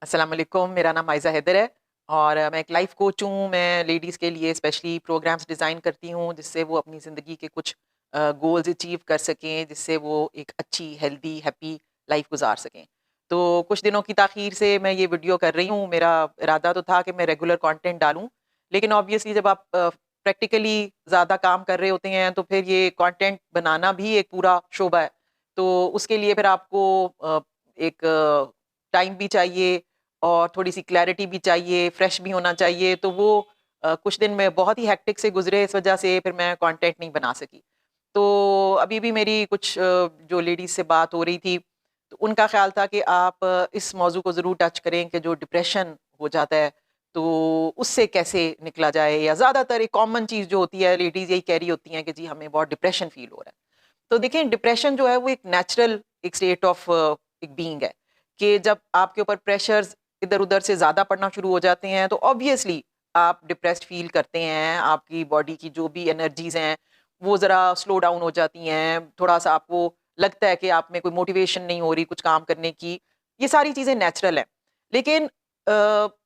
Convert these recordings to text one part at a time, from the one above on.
अस्सलाम वालेकुम, मेरा नाम आयज़ा हैदर है और मैं एक लाइफ़ कोच हूँ। मैं लेडीज़ के लिए स्पेशली प्रोग्राम्स डिज़ाइन करती हूँ, जिससे वो अपनी ज़िंदगी के कुछ गोल्स अचीव कर सकें, जिससे वो एक अच्छी, हेल्दी, हैप्पी लाइफ़ गुज़ार सकें। तो कुछ दिनों की ताख़ीर से मैं ये वीडियो कर रही हूँ। मेरा इरादा तो था कि मैं रेगुलर कंटेंट डालूँ, लेकिन ऑब्वियसली जब आप प्रैक्टिकली ज़्यादा काम कर रहे होते हैं, तो फिर ये कंटेंट बनाना भी एक पूरा शोबा है। तो उसके लिए फिर आपको एक टाइम भी चाहिए और थोड़ी-सी क्लैरिटी भी चाहिए, फ्रेश भी होना चाहिए, तो वो कुछ दिन में बहुत ही हेक्टिक से गुज़रे, इस वजह से फिर मैं कंटेंट नहीं बना सकी। तो अभी भी मेरी कुछ जो लेडीज़ से बात हो रही थी, तो उनका ख़्याल था कि आप इस मौज़ू को ज़रूर टच करें कि जो डिप्रेशन हो जाता है, तो उससे कैसे निकला जाए, या ज़्यादातर एक कॉमन चीज़ जो होती है, लेडीज़ यही कह रही होती हैं कि जी हमें बहुत डिप्रेशन फ़ील हो रहा है। तो देखिए, डिप्रेशन जो है वो एक नेचुरल एक स्टेट ऑफ एक बीइंग है, कि जब आपके ऊपर प्रेशर्स इधर-उधर से ज़्यादा पड़ना शुरू हो जाते हैं, तो ऑब्वियसली आप डिप्रेस्ड फ़ील करते हैं। आपकी बॉडी की जो भी एनर्जीज़ हैं, वो ज़रा स्लो डाउन हो जाती हैं। थोड़ा-सा आपको लगता है कि आप में कोई मोटिवेशन नहीं हो रही कुछ काम करने की। ये सारी चीज़ें नेचुरल हैं। लेकिन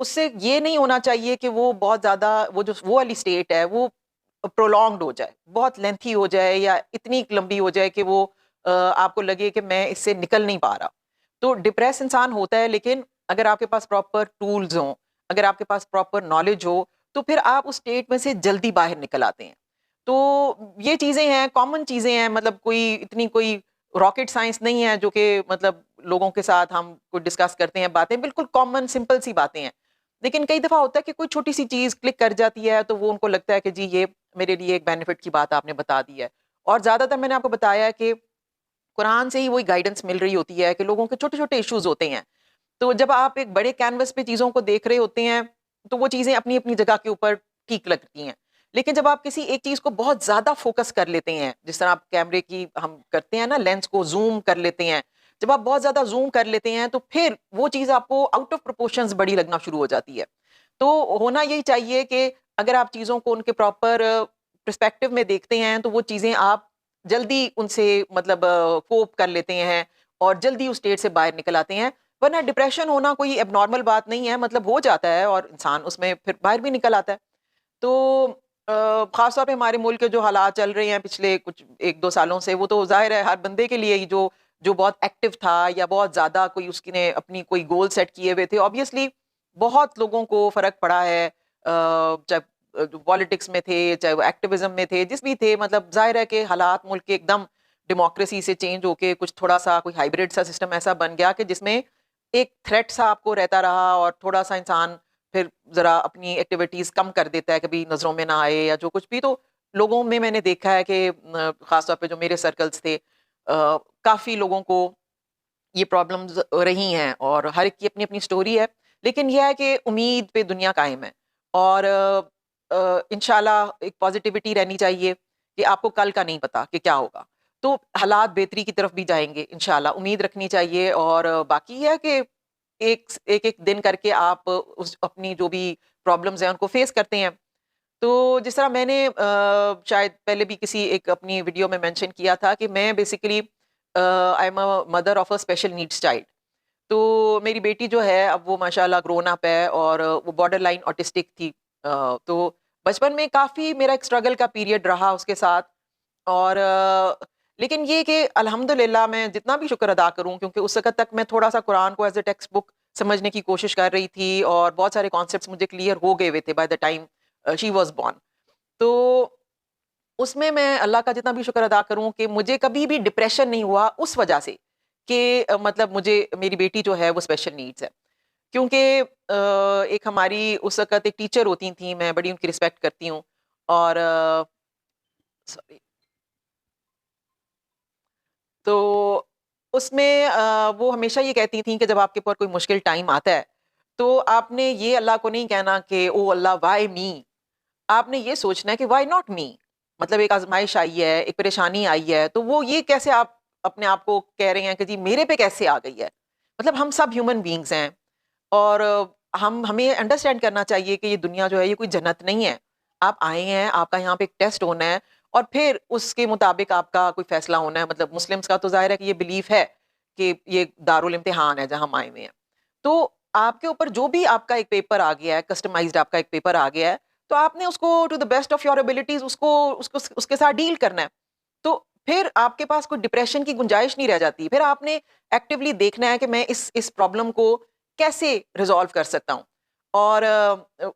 उससे ये नहीं होना चाहिए कि वो बहुत ज़्यादा वो वाली स्टेट है, वो प्रोलॉन्ग्ड हो जाए, बहुत लेंथी हो जाए, या इतनी लंबी हो जाए कि वो आपको लगे कि मैं इससे निकल नहीं पा रहा। तो डिप्रेस इंसान होता है, लेकिन अगर आपके पास प्रॉपर टूल्स हों, अगर आपके पास प्रॉपर नॉलेज हो, तो फिर आप उस स्टेट में से जल्दी बाहर निकल आते हैं। तो ये चीज़ें हैं, कॉमन चीज़ें हैं, मतलब कोई रॉकेट साइंस नहीं है जो कि मतलब लोगों के साथ हम कोई डिस्कस करते हैं बातें, बिल्कुल कॉमन सिंपल सी बातें हैं। लेकिन कई दफ़ा होता है कि कोई छोटी-सी चीज़ क्लिक कर जाती है, तो वो उनको लगता है कि जी ये मेरे लिए एक बेनिफिट की बात आपने बता दी है। और ज़्यादातर मैंने आपको बताया है कि कुरान से ही वही गाइडेंस मिल रही होती है कि लोगों के छोटे-छोटे इश्यूज़ होते हैं। तो जब आप एक बड़े कैनवस पे चीज़ों को देख रहे होते हैं, तो वो चीज़ें अपनी-अपनी जगह के ऊपर ठीक लगती हैं। लेकिन जब आप किसी एक चीज़ को बहुत ज़्यादा फ़ोकस कर लेते हैं, जिस तरह आप कैमरे की हम करते हैं ना, लेंस को ज़ूम कर लेते हैं। जब आप बहुत ज़्यादा ज़ूम कर लेते हैं, तो फिर वो चीज़ आपको आउट ऑफ प्रोपोर्शंस बड़ी लगना शुरू हो जाती है। तो होना यही चाहिए कि अगर आप चीज़ों को उनके प्रॉपर पर्सपेक्टिव में देखते हैं, तो वो चीज़ें आप जल्दी उनसे मतलब कोप कर लेते हैं और जल्दी उस स्टेट से बाहर निकल आते हैं। वरना डिप्रेशन होना कोई एबनॉर्मल बात नहीं है, मतलब हो जाता है और इंसान उसमें फिर बाहर भी निकल आता है। तो ख़ास तौर पे हमारे मुल्क के जो हालात चल रहे हैं पिछले कुछ 1-2 सालों से, वो तो ज़ाहिर है हर बंदे के लिए ही, जो जो बहुत एक्टिव था या बहुत ज़्यादा कोई उसने अपनी कोई गोल सेट किए हुए थे, ऑब्वियसली बहुत लोगों को फ़र्क पड़ा है। चाहे जो पॉलिटिक्स में थे, चाहे वो एक्टिविज़्म में थे, जिस भी थे, मतलब ज़ाहिर है कि हालात मुल्क के एकदम डेमोक्रेसी से चेंज होके कुछ थोड़ा-सा कोई हाइब्रिड सा सिस्टम ऐसा बन गया कि जिसमें एक थ्रेट सा आपको रहता रहा, और थोड़ा-सा इंसान फिर ज़रा अपनी एक्टिविटीज़ कम कर देता है, कभी नज़रों में ना आए या जो कुछ भी। तो लोगों में मैंने देखा है कि ख़ास तौर पे जो मेरे सर्कल्स थे, काफ़ी लोगों को ये प्रॉब्लम्स रही हैं, और हर एक की अपनी-अपनी स्टोरी है। लेकिन ये है कि उम्मीद पे दुनिया कायम है, और इंशाल्लाह एक पॉज़िटिविटी रहनी चाहिए कि आपको कल का नहीं पता कि क्या होगा। तो हालात बेहतरी की तरफ भी जाएँगे इंशाल्लाह, उम्मीद रखनी चाहिए। और बाकी ये है कि एक-एक दिन करके आप उस अपनी जो भी प्रॉब्लम्स हैं उनको फेस करते हैं। तो जिस तरह मैंने शायद पहले भी किसी एक अपनी वीडियो में मेंशन किया था कि मैं basically I am a mother of a special needs child. तो मेरी बेटी जो है, अब वो माशाल्लाह ग्रोन अप है, और वो बॉर्डर लाइन ऑटिस्टिक थी। तो बचपन में काफ़ी मेरा एक स्ट्रगल का पीरियड रहा उसके साथ। और लेकिन ये कि अल्हम्दुलिल्लाह मैं जितना भी शुक्र अदा करूँ, क्योंकि उस वक़्त तक मैं थोड़ा-सा कुरान को एज़ अ टेक्स्ट बुक समझने की कोशिश कर रही थी, और बहुत सारे कॉन्सेप्ट्स मुझे क्लियर हो गए हुए थे by the time she was born. तो उसमें मैं अल्लाह का जितना भी शुक्र अदा करूँ कि मुझे कभी भी डिप्रेशन नहीं हुआ, उस वजह से कि मतलब मुझे मेरी बेटी जो है वो स्पेशल नीड्स है। क्योंकि एक हमारी उस वक़्त एक टीचर होती थी, मैं बड़ी उनकी रिस्पेक्ट करती हूँ। और सॉरी, तो उसमें वो हमेशा ये कहती थीं कि जब आपके ऊपर कोई मुश्किल टाइम आता है, तो आपने ये अल्लाह को नहीं कहना कि ओह अल्लाह व्हाई मी? आपने ये सोचना है कि व्हाई नॉट मी? मतलब एक आज़माइश आई है, एक परेशानी आई है, तो वो ये कैसे आप अपने आप को कह रहे हैं कि जी मेरे पे कैसे आ गई है? मतलब हम सब ह्यूमन बीइंग्स हैं, और हम हमें अंडरस्टैंड करना चाहिए कि ये दुनिया जो है ये कोई जन्नत नहीं है। आप आए हैं, आपका यहाँ पे एक टेस्ट होना है, और फिर उसके मुताबिक आपका कोई फैसला होना है। मतलब मुस्लिम्स का तो ज़ाहिर है कि ये बिलीफ है कि ये दारुल इम्तिहान है जहाँ हम आए हुए हैं। तो आपके ऊपर जो भी आपका एक पेपर आ गया है, कस्टमाइज्ड आपका एक पेपर आ गया है, तो आपने उसको to the best of your abilities उसको उसको उसके साथ डील करना है। तो फिर आपके पास कोई डिप्रेशन की गुंजाइश नहीं रह जाती। फिर आपने एक्टिवली देखना है कि मैं इस प्रॉब्लम को कैसे रिजॉल्व कर सकता हूँ। और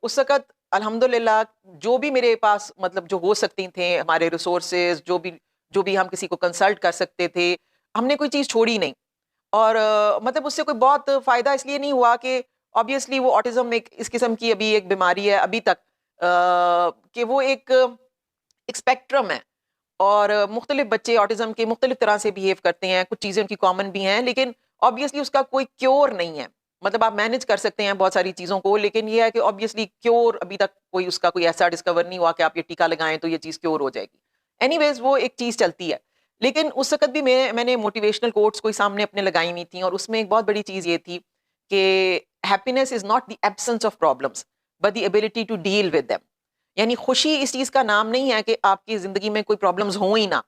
उस वक़्त अल्हम्दुलिल्लाह जो भी मेरे पास मतलब जो हो सकती थे हमारे रिसोर्सेज़ जो भी हम किसी को कंसल्ट कर सकते थे, हमने कोई चीज़ छोड़ी नहीं। और मतलब उससे कोई बहुत फ़ायदा इसलिए नहीं हुआ कि ऑब्वियसली वो ऑटिज़्म एक इस किस्म की अभी एक बीमारी है अभी तक, कि वो एक एक स्पेक्ट्रम है। और मुख्तलिफ बच्चे ऑटिज़्म के मुख्तलिफ तरह से बिहेव करते हैं, कुछ चीज़ें उनकी कॉमन भी हैं, लेकिन ऑब्वियसली उसका कोई क्योर नहीं है। मतलब आप मैनेज कर सकते हैं बहुत सारी चीज़ों को, लेकिन ये है कि ऑब्वियसली क्योर अभी तक कोई उसका कोई ऐसा डिस्कवर नहीं हुआ कि आप ये टीका लगाएँ तो ये चीज़ क्योर हो जाएगी। एनीवेज़ वो एक चीज़ चलती है। लेकिन उस वक़्त भी मैंने मोटिवेशनल कोट्स कोई सामने अपने लगाई हुई थी, और उसमें एक बहुत बड़ी चीज़ ये थी कि happiness is not the absence of problems but the ability to deal with them. यानी खुशी इस चीज़ का नाम नहीं है कि आपकी ज़िंदगी में कोई प्रॉब्लम्स हों ही ना,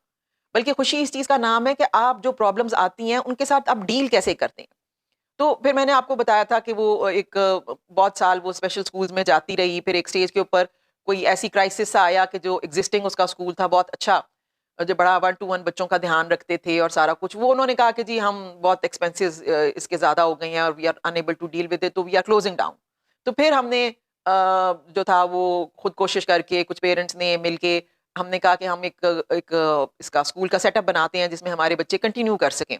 बल्कि खुशी इस चीज़ का नाम है कि आप जो प्रॉब्लम्स आती हैं, उनके साथ आप डील कैसे करते हैं। तो फिर मैंने आपको बताया था कि वो एक बहुत साल वो स्पेशल स्कूल्स में जाती रही, फिर एक स्टेज के ऊपर कोई ऐसी क्राइसिस सा आया कि जो एक्जिस्टिंग उसका स्कूल था बहुत अच्छा, जो बड़ा 1 टू 1 बच्चों का ध्यान रखते थे और सारा कुछ, वो उन्होंने कहा कि जी हम बहुत एक्सपेंसेस इसके ज़्यादा हो गए हैं और we are unable to deal with it, तो वी आर क्लोजिंग डाउन। तो फिर हमने जो था वो खुद कोशिश करके कुछ पेरेंट्स ने मिलके हमने कहा कि हम एक इसका स्कूल का सेटअप बनाते हैं जिसमें हमारे बच्चे कंटिन्यू कर सकें।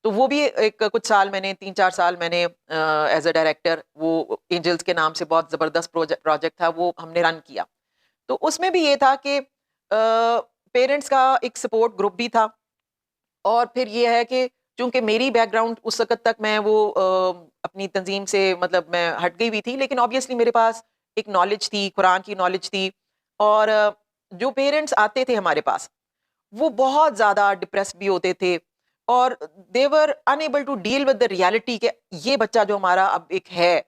तो वो भी एक कुछ साल मैंने 3-4 साल मैंने एज़ अ डायरेक्टर वो एंजल्स के नाम से बहुत ज़बरदस्त प्रोजेक्ट था, वो हमने रन किया। तो उसमें भी ये था कि पेरेंट्स का एक सपोर्ट ग्रुप भी था, और फिर ये है कि चूँकि मेरी बैकग्राउंड उस वक़्त तक मैं वो अपनी तंज़ीम से मतलब मैं हट गई हुई थी, लेकिन ऑब्वियसली मेरे पास एक नॉलेज थी, कुरान की नॉलेज थी। और जो पेरेंट्स आते थे हमारे पास, वो बहुत ज़्यादा डिप्रेस्ड भी होते थे, और they were unable to deal with the reality कि ये बच्चा जो हमारा अब एक है,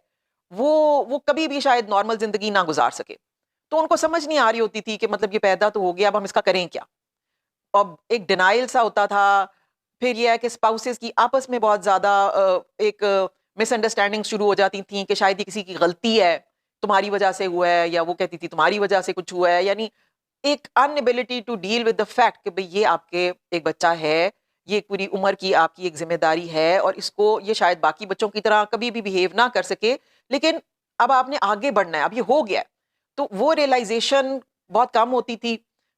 वो कभी भी शायद नॉर्मल ज़िंदगी ना गुज़ार सके। तो उनको समझ नहीं आ रही होती थी कि मतलब ये पैदा तो हो गया, अब हम इसका करें क्या? अब एक डिनायल सा होता था। फिर ये है कि स्पाउसेस की आपस में बहुत ज़्यादा एक मिसअंडरस्टैंडिंग शुरू हो जाती थी कि शायद ये किसी की गलती है, तुम्हारी वजह से हुआ है, या वो कहती थी तुम्हारी वजह से कुछ हुआ है। यानी एक inability to deal with the fact कि भई ये आपके एक बच्चा है, ये एक पूरी उम्र की आपकी एक ज़िम्मेदारी है, और इसको ये शायद बाकी बच्चों की तरह कभी भी बिहेव ना कर सके, लेकिन अब आपने आगे बढ़ना है, अब ये हो गया है। तो वो रियलाइज़ेशन बहुत कम होती थी।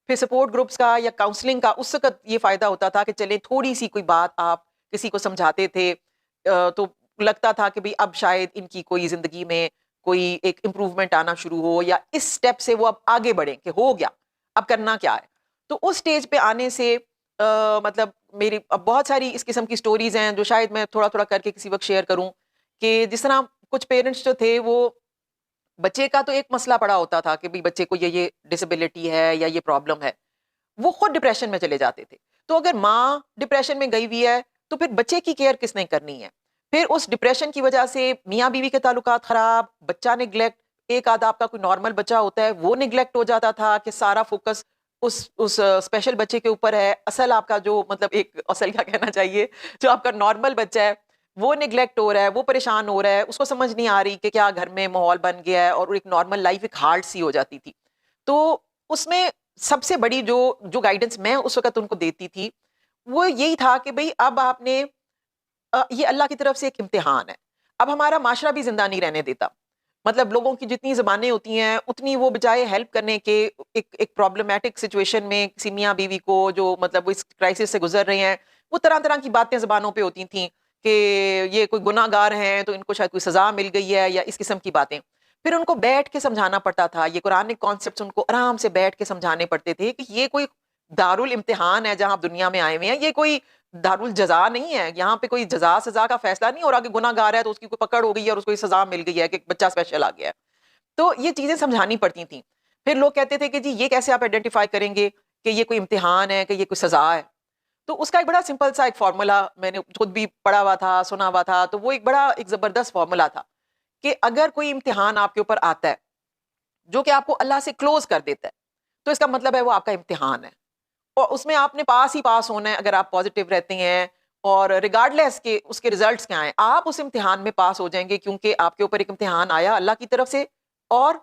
फिर सपोर्ट ग्रुप्स का या काउंसलिंग का उस वक़्त ये फ़ायदा होता था कि चलें थोड़ी-सी कोई बात आप किसी को समझाते थे, तो लगता था कि भई अब शायद इनकी कोई ज़िंदगी में कोई एक इम्प्रूवमेंट आना शुरू हो, या इस स्टेप से वो अब आगे बढ़ें कि हो गया, अब करना क्या है? तो उस स्टेज पे आने से मतलब मेरी अब बहुत सारी इस किस्म की स्टोरीज़ हैं जो शायद मैं थोड़ा-थोड़ा करके किसी वक़्त शेयर करूँ, कि जिस तरह कुछ पेरेंट्स जो थे वो बच्चे का तो एक मसला पड़ा होता था कि भई बच्चे को ये डिसेबिलिटी है या ये प्रॉब्लम है। वो खुद डिप्रेशन में चले जाते थे। तो अगर माँ डिप्रेशन में गई हुई है, तो फिर बच्चे की केयर किसने करनी है? फिर उस डिप्रेशन की वजह से मियाँ-बीवी के ताल्लुकात खराब, बच्चा नेग्लेक्ट, एक आधा आपका कोई नॉर्मल बच्चा होता है, वो नेग्लेक्ट हो जाता था कि सारा फ़ोकस उस स्पेशल बच्चे के ऊपर है। असल आपका जो मतलब एक असल क्या कहना चाहिए, जो आपका नॉर्मल बच्चा है, वो नेग्लेक्ट हो रहा है, वो परेशान हो रहा है, उसको समझ नहीं आ रही कि क्या घर में माहौल बन गया है, और एक नॉर्मल लाइफ़ एक हार्ड सी हो जाती थी। तो उसमें सबसे बड़ी जो जो गाइडेंस मैं उस वक़्त उनको देती थी, वो यही था कि भई अब आपने ये अल्लाह की तरफ से एक इम्तिहान है। अब हमारा माशरा भी ज़िंदा नहीं रहने देता। मतलब लोगों की जितनी ज़बानें होती हैं, उतनी वो बजाए हेल्प करने के एक एक प्रॉब्लमैटिक सिचुएशन में किसी मियाँ-बीवी को जो मतलब वो इस क्राइसिस से गुज़र रहे हैं, वो तरह-तरह की बातें ज़बानों पे होती थीं कि ये कोई गुनाहगार हैं, तो इनको शायद कोई सज़ा मिल गई है, या इस किस्म की बातें। फिर उनको बैठ के समझाना पड़ता था, ये कुरानिक कॉन्सेप्ट्स उनको आराम से बैठ के समझाने पड़ते थे कि ये कोई दारुल इम्तिहान है जहाँ आप दुनिया में आए हुए हैं, ये कोई दारुल जज़ा नहीं है, यहाँ पे कोई जज़ा-सज़ा का फैसला नहीं हो रहा कि गुनहगार है तो उसकी कोई पकड़ हो गई है और उसको ये सज़ा मिल गई है कि बच्चा स्पेशल आ गया है। तो ये चीज़ें समझानी पड़ती थी। फिर लोग कहते थे कि जी ये कैसे आप आइडेंटिफ़ाई करेंगे कि ये कोई इम्तिहान है, कि ये कोई सज़ा है? तो उसका एक बड़ा सिंपल सा एक फ़ॉर्मूला मैंने खुद भी पढ़ा हुआ था, सुना हुआ था, तो वो एक बड़ा एक ज़बरदस्त फ़ॉर्मूला था कि अगर कोई इम्तिहान आपके ऊपर आता है, जो कि आपको अल्लाह से क्लोज़ कर देता है, तो इसका मतलब है वो आपका इम्तिहान है। और उसमें आपने पास ही पास होना है अगर आप पॉज़िटिव रहते हैं, और रिगार्डलेस के उसके रिजल्ट्स क्या आए, आप उस इम्तिहान में पास हो जाएंगे, क्योंकि आपके ऊपर एक इम्तिहान आया अल्लाह की तरफ से, और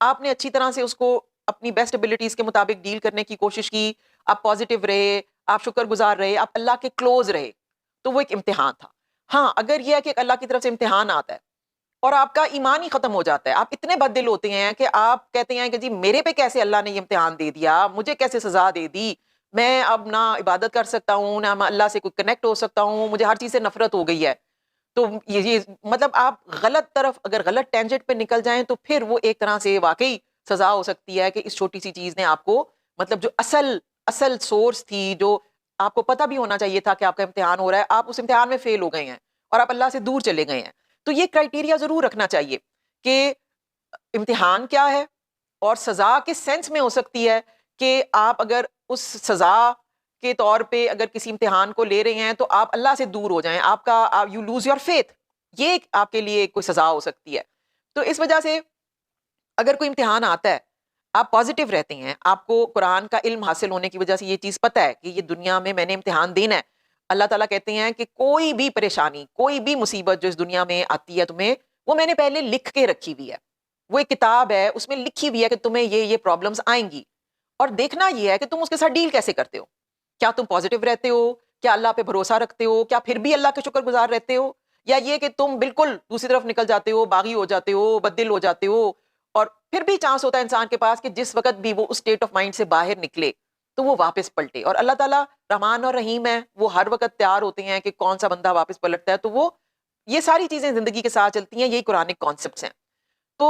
आपने अच्छी तरह से उसको अपनी बेस्ट एबिलिटीज के मुताबिक डील करने की कोशिश की, आप पॉजिटिव रहे, आप शुक्रगुजार रहे, आप अल्लाह के क्लोज रहे, तो वो एक इम्तिहान था। हाँ, अगर यह है कि अल्लाह की तरफ से इम्तिहान आता है और आपका ईमान ही खत्म हो जाता है, आप इतने बददिल होते हैं कि आप कहते हैं कि जी मेरे पे कैसे अल्लाह ने ये इम्तिहान दे दिया, मुझे कैसे सजा दे दी, मैं अब ना इबादत कर सकता हूँ, ना मैं अल्लाह से कोई कनेक्ट हो सकता हूँ, मुझे हर चीज से नफरत हो गई है। तो ये मतलब आप गलत तरफ अगर गलत टेंजेंट पे निकल जाएं, तो फिर वो एक तरह से वाकई सजा हो सकती है कि इस छोटी सी चीज ने आपको, मतलब जो असल असल सोर्स थी, जो आपको पता भी होना चाहिए था कि आपका इम्तिहान हो रहा है, आप उस इम्तिहान में फेल हो गए हैं और आप अल्लाह से दूर चले गए हैं। तो ये क्राइटेरिया जरूर रखना चाहिए कि इम्तिहान क्या है, और सजा किस सेंस में हो सकती है कि आप अगर उस सजा के तौर पे अगर किसी इम्तिहान को ले रहे हैं तो आप अल्लाह से दूर हो जाएं, आपका यू लूज योर फेथ, ये आपके लिए कोई सजा हो सकती है। तो इस वजह से अगर कोई इम्तिहान आता है, आप पॉजिटिव रहते हैं, आपको कुरान का इल्म हासिल होने की वजह से ये चीज पता है कि ये दुनिया में मैंने इम्तिहान देना है। अल्लाह ताला कहते हैं कि कोई भी परेशानी, कोई भी मुसीबत जो इस दुनिया में आती है तुम्हें, वो मैंने पहले लिख के रखी हुई है। वो एक किताब है, उसमें लिखी हुई है कि तुम्हें ये प्रॉब्लम्स आएंगी, और देखना ये है कि तुम उसके साथ डील कैसे करते हो। क्या तुम पॉजिटिव रहते हो, क्या अल्लाह पे भरोसा रखते हो, क्या फिर भी अल्लाह के शुक्रगुजार रहते हो, या ये कि तुम बिल्कुल दूसरी तरफ निकल जाते हो, बागी हो जाते हो, बददिल हो जाते हो, और फिर भी चांस होता है इंसान के पास कि जिस वक्त भी वो उस स्टेट ऑफ माइंड से बाहर निकले तो वो वापस पलटे। और अल्लाह ताला रहमान और रहीम है, वो हर वक्त तैयार होते हैं कि कौन सा बंदा वापस पलटता है। तो वो ये सारी चीजें जिंदगी के साथ चलती हैं, यही कुरानिक कॉन्सेप्ट्स हैं। तो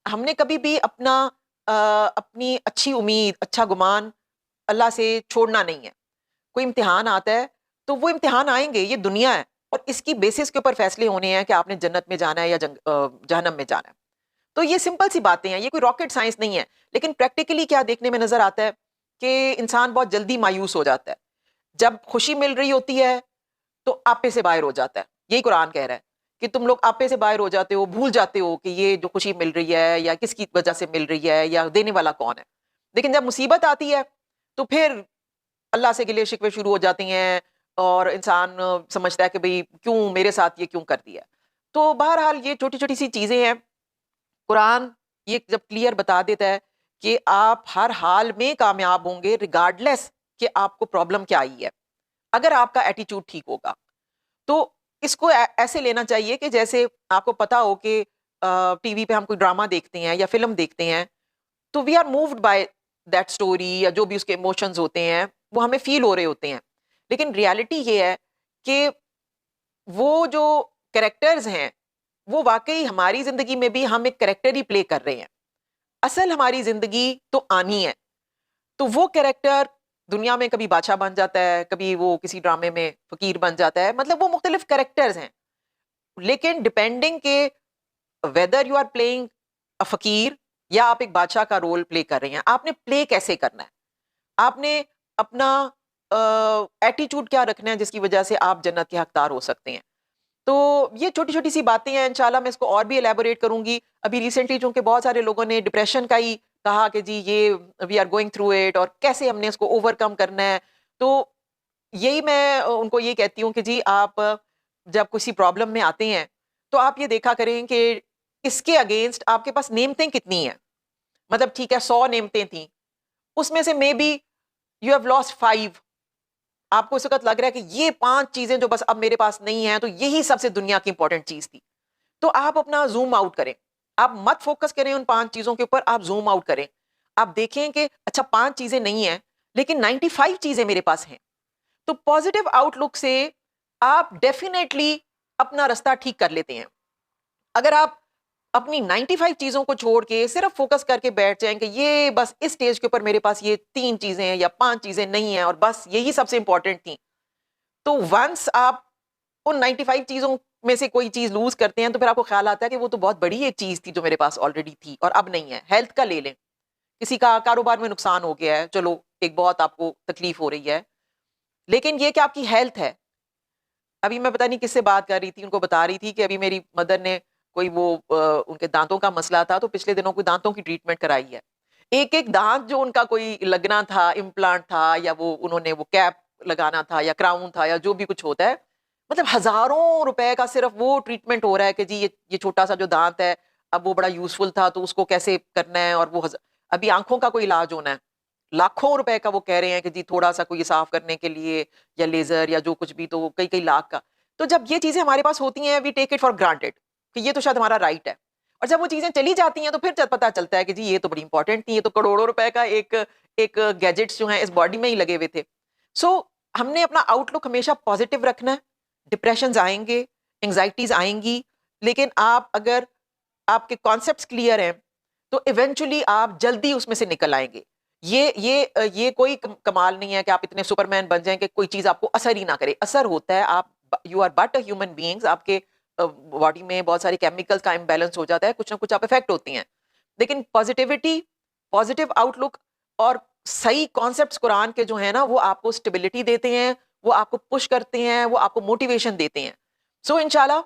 हमने कभी भी अपनी अच्छी उम्मीद, अच्छा गुमान अल्लाह से छोड़ना नहीं है। कोई इम्तिहान आता है तो वो इम्तिहान आएंगे, ये दुनिया है, और इसकी बेसिस के ऊपर फैसले होने हैं कि आपने जन्नत में जाना है या जहन्नम में जाना है। तो ये सिंपल सी बातें हैं, ये कोई रॉकेट साइंस नहीं है। लेकिन प्रैक्टिकली क्या देखने में नजर आता है कि इंसान बहुत जल्दी मायूस हो जाता है। जब खुशी मिल रही होती है तो आपे से बाहर हो जाता है। यही कुरान कह रहा है कि तुम लोग आपे से बाहर हो जाते हो, भूल जाते हो कि ये जो खुशी मिल रही है या किसकी वजह से मिल रही है या देने वाला कौन है। लेकिन जब मुसीबत आती है तो फिर अल्लाह से गिले शिकवे शुरू हो जाती हैं, और इंसान समझता है कि भाई क्यों मेरे साथ ये क्यों कर दिया। तो बहरहाल ये छोटी छोटी सी चीजें हैं। कुरान ये जब क्लियर बता देता है कि आप हर हाल में कामयाब होंगे, रिगार्डलेस कि आपको प्रॉब्लम क्या आई है, अगर आपका एटीट्यूड ठीक होगा। तो इसको ऐसे लेना चाहिए कि जैसे आपको पता हो कि टीवी पे हम कोई ड्रामा देखते हैं या फिल्म देखते हैं, तो we are moved by that story, या जो भी उसके इमोशंस होते हैं वो हमें फील हो रहे होते हैं। लेकिन रियलिटी ये है कि वो जो कैरेक्टर्स हैं, वो वाकई हमारी जिंदगी में भी हम एक कैरेक्टर ही प्ले कर रहे हैं। असल हमारी जिंदगी तो आनी है। तो वो कैरेक्टर दुनिया में कभी बादशाह बन जाता है, कभी वो किसी ड्रामे में फकीर बन जाता है, मतलब वो मुख्तलिफ कैरेक्टर्स हैं। लेकिन डिपेंडिंग के whether you are playing a फकीर या आप एक बादशाह का रोल प्ले कर रहे हैं, आपने प्ले कैसे करना है, आपने अपना एटीट्यूड क्या रखना है जिसकी वजह से आप जन्नत के हकदार हो सकते हैं। तो ये छोटी छोटी सी बातें हैं, इंशाल्लाह मैं इसको और भी एलैबोरेट करूंगी। अभी रिसेंटली चूंकि बहुत सारे लोगों ने डिप्रेशन का ही कहा कि जी ये we are going through it और कैसे हमने इसको ओवरकम करना है। तो यही मैं उनको ये कहती हूँ कि जी आप जब किसी प्रॉब्लम में आते हैं तो आप ये देखा करें कि इसके अगेंस्ट आपके पास नेमतें कितनी हैं। मतलब ठीक है 100 नेमतें थी, उसमें से may be you have lost 5। आपको इस वक्त लग रहा है कि ये 5 चीजें जो बस अब मेरे पास नहीं है, तो यही सबसे दुनिया की इंपॉर्टेंट चीज थी। तो आप अपना जूम आउट करें, आप मत फोकस करें उन 5 चीजों के ऊपर, आप जूम आउट करें। आप देखें कि अच्छा 5 चीजें नहीं है लेकिन 95 चीजें मेरे पास हैं। तो पॉजिटिव आउटलुक से आप डेफिनेटली अपना रास्ता ठीक कर लेते हैं। अगर आप अपनी 95 चीजों को छोड़ के सिर्फ फोकस करके बैठ जाएं कि ये बस इस स्टेज के ऊपर मेरे पास ये 3 चीजें हैं या 5 चीजें नहीं हैं और बस यही सबसे इंपॉर्टेंट थी, तो वंस आप उन 95 चीजों में से कोई चीज लूज करते हैं तो फिर आपको ख्याल आता है कि वो तो बहुत बड़ी एक चीज थी जो मेरे पास ऑलरेडी थी और अब नहीं है। हेल्थ का ले लें, किसी का कारोबार में नुकसान हो गया है, चलो एक बहुत आपको तकलीफ हो रही है, लेकिन ये कि आपकी हेल्थ है। अभी मैं पता नहीं किससे बात कर रही थी, उनको बता रही थी कि अभी मेरी मदर ने कोई उनके दांतों का मसला था, तो पिछले दिनों कोई दांतों की ट्रीटमेंट कराई है। एक एक दांत जो उनका कोई लगना था, इम्प्लांट था या वो उन्होंने वो कैप लगाना था या क्राउन था या जो भी कुछ होता है, मतलब हज़ारों रुपए का सिर्फ़ वो ट्रीटमेंट हो रहा है कि जी ये छोटा-सा जो दाँत है, अब वो बड़ा यूज़फुल था तो उसको कैसे करना है और वो अभी आँखों का कोई इलाज होना है, लाखों रुपए का वो कह रहे हैं कि जी थोड़ा-सा कोई साफ़ करने के लिए या लेज़र या जो कुछ भी तो कई-कई लाख का। तो जब ये चीज़ें हमारे पास होती हैं we take it for granted कि ये तो शायद हमारा राइट है। और जब वो चीज़ें चली जाती हैं तो फिर पता चलता है कि जी ये तो बड़ी इंपॉर्टेंट थी, ये तो करोड़ों रुपए का एक एक गैजेट्स जो हैं इस बॉडी में ही लगे हुए थे। सो हमने अपना आउटलुक हमेशा पॉजिटिव रखना है, डिप्रेशंस आएँगे, एंग्ज़ायटीज़ आएँगी, लेकिन आप अगर आपके कॉन्सेप्ट्स क्लियर हैं, तो इवेंचुअली आप जल्दी उसमें से निकल आएँगे। ये कोई कमाल नहीं है कि आप इतने सुपरमैन बन जाएँ कि कोई चीज़ आपको असर ही ना करे। असर होता है, आप you are but a human beings, आपके बॉडी में बहुत सारे केमिकल्स का इम्बैलेंस हो जाता है, कुछ ना कुछ आप इफ़ेक्ट होती हैं। लेकिन पॉज़िटिविटी, पॉज़िटिव आउटलुक और सही कॉन्सेप्ट्स कुरान के जो हैं ना, वो आपको स्टेबिलिटी देते हैं, वो आपको पुश करते हैं, वो आपको मोटिवेशन देते हैं। सो इंशाल्लाह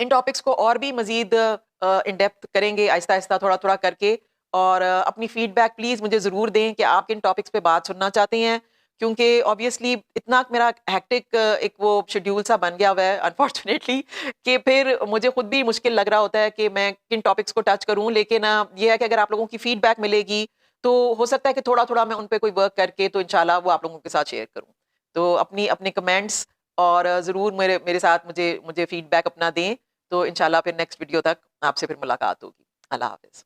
इन टॉपिक्स को और भी मज़ीद इन डेप्थ करेंगे आहिस्ता-आहिस्ता, थोड़ा-थोड़ा करके और अपनी फीडबैक प्लीज़ मुझे ज़रूर दें कि आप किन टॉपिक्स पे बात सुनना चाहते हैं। क्योंकि ऑब्वियसली इतना मेरा हेक्टिक एक वो शेड्यूल सा बन गया हुआ है अनफॉर्चुनेटली कि फिर मुझे खुद भी मुश्किल लग रहा होता है कि मैं किन टॉपिक्स को टच करूँ। लेकिन ये है कि अगर आप लोगों की फीडबैक मिलेगी, तो हो सकता है कि थोड़ा-थोड़ा मैं उन पे कोई वर्क करके तो इंशाल्लाह वो आप लोगों के साथ शेयर करूँ। तो अपनी अपने कमेंट्स और ज़रूर मेरे मेरे साथ मुझे मुझे फीडबैक अपना दें। तो इंशाल्लाह फिर नेक्स्ट वीडियो तक आपसे फिर मुलाकात होगी। अल्लाह हाफ़िज़।